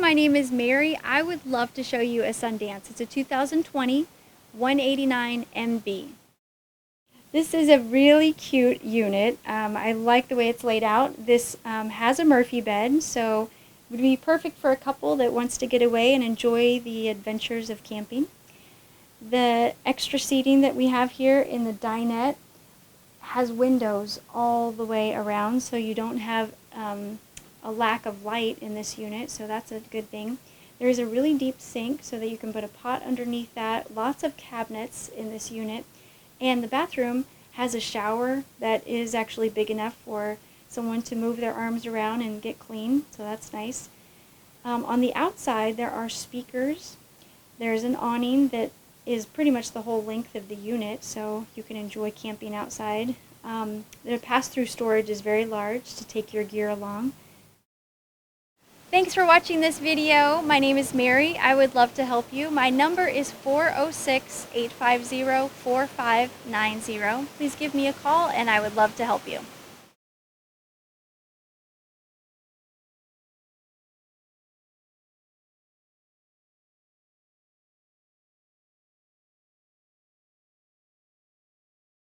my name is Mary. I would love to show you a Sundance. It's a 2020 189 MB. This is a really cute unit. I like the way it's laid out. This has a Murphy bed, so it would be perfect for a couple that wants to get away and enjoy the adventures of camping. The extra seating that we have here in the dinette has windows all the way around, so you don't have a lack of light in this unit, so that's a good thing. There is a really deep sink so that you can put a pot underneath that, lots of cabinets in this unit, and the bathroom has a shower that is actually big enough for someone to move their arms around and get clean, so that's nice. On the outside there are speakers. There's an awning that is pretty much the whole length of the unit, so you can enjoy camping outside. The pass-through storage is very large to take your gear along. Thanks for watching this video. My name is Mary. I would love to help you. My number is 406-850-4590. Please give me a call and I would love to help you.